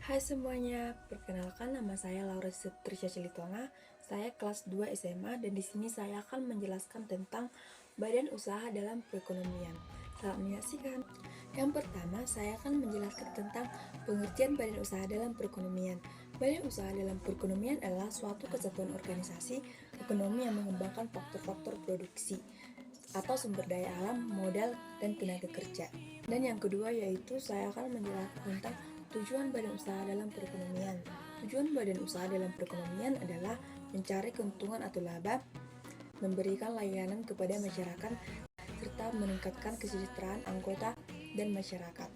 Hai semuanya, perkenalkan nama saya Laura Trisha Cilitonga. Saya kelas 2 SMA dan di sini saya akan menjelaskan tentang badan usaha dalam perekonomian. Selamat menyaksikan. Yang pertama, saya akan menjelaskan tentang pengertian badan usaha dalam perekonomian. Badan usaha dalam perekonomian adalah suatu kesatuan organisasi ekonomi yang mengembangkan faktor-faktor produksi atau sumber daya alam, modal, dan tenaga kerja. Dan yang kedua yaitu saya akan menjelaskan tentang tujuan badan usaha dalam perekonomian. Tujuan badan usaha dalam perekonomian adalah mencari keuntungan atau laba, memberikan layanan kepada masyarakat, serta meningkatkan kesejahteraan anggota dan masyarakat.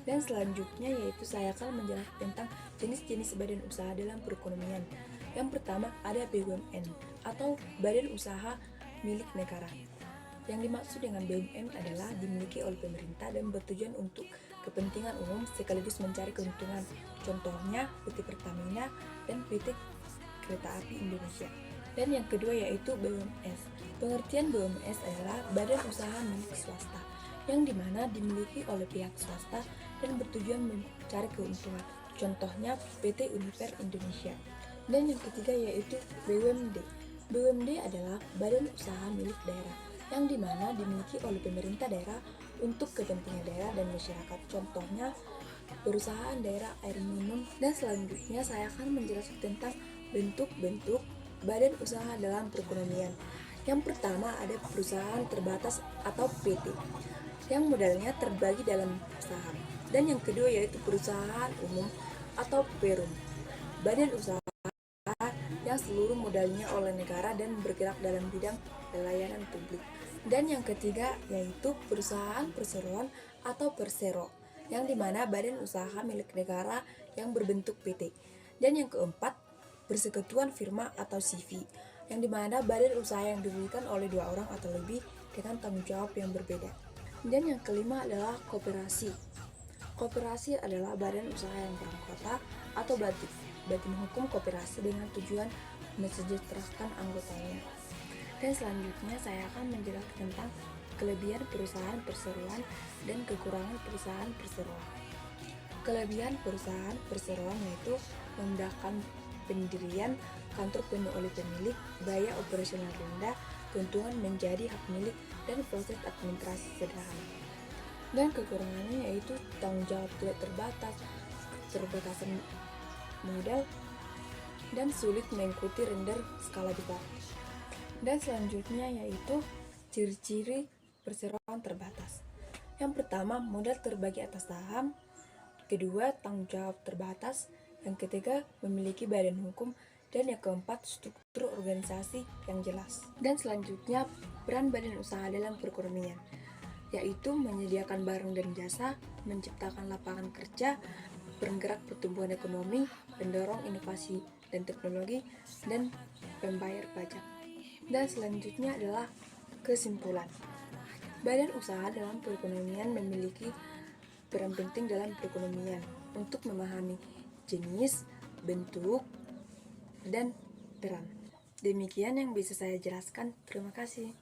Dan selanjutnya yaitu saya akan menjelaskan tentang jenis-jenis badan usaha dalam perekonomian. Yang pertama ada BUMN atau Badan Usaha Milik Negara. Yang dimaksud dengan BUMN adalah dimiliki oleh pemerintah dan bertujuan untuk kepentingan umum sekaligus mencari keuntungan. Contohnya PT Pertamina dan PT Kereta Api Indonesia. Dan yang kedua yaitu BUMS. Pengertian BUMS adalah badan usaha milik swasta yang dimana dimiliki oleh pihak swasta dan bertujuan mencari keuntungan. Contohnya PT Univer Indonesia. Dan yang ketiga yaitu BUMD. BUMD adalah badan usaha milik daerah yang dimana dimiliki oleh pemerintah daerah untuk kepentingan daerah dan masyarakat. Contohnya perusahaan daerah air minum. Dan selanjutnya saya akan menjelaskan tentang bentuk-bentuk badan usaha dalam perekonomian. Yang pertama ada perusahaan terbatas atau PT yang modalnya terbagi dalam saham. Dan yang kedua yaitu perusahaan umum atau perum, badan usaha yang seluruh modalnya oleh negara dan bergerak dalam bidang pelayanan publik. Dan yang ketiga yaitu perusahaan perseroan atau persero, yang dimana badan usaha milik negara yang berbentuk PT. Dan yang keempat, persekutuan firma atau CV, yang dimana badan usaha yang didirikan oleh 2 orang atau lebih dengan tanggung jawab yang berbeda. Dan yang kelima adalah koperasi. Koperasi adalah badan usaha yang beranggota atau badan hukum koperasi dengan tujuan mensejahterakan anggotanya. Dan selanjutnya saya akan menjelaskan tentang kelebihan perusahaan perseroan dan kekurangan perusahaan perseroan. Kelebihan perusahaan perseroan yaitu memudahkan pendirian, kantor penuh oleh pemilik, biaya operasional rendah, keuntungan menjadi hak milik, dan proses administrasi sederhana. Dan kekurangannya yaitu tanggung jawab tidak terbatas, keterbatasan modal, dan sulit mengikuti render skala besar. Dan selanjutnya yaitu ciri-ciri perseroan terbatas. Yang pertama, modal terbagi atas saham. Kedua, tanggung jawab terbatas. Yang ketiga, memiliki badan hukum. Dan yang keempat, struktur organisasi yang jelas. Dan selanjutnya, peran badan usaha dalam perekonomian, yaitu menyediakan barang dan jasa, menciptakan lapangan kerja, penggerak pertumbuhan ekonomi, pendorong inovasi dan teknologi, dan pembayar pajak. Dan selanjutnya adalah kesimpulan. Badan usaha dalam perekonomian memiliki peran penting dalam perekonomian untuk memahami jenis, bentuk, dan peran. Demikian yang bisa saya jelaskan. Terima kasih.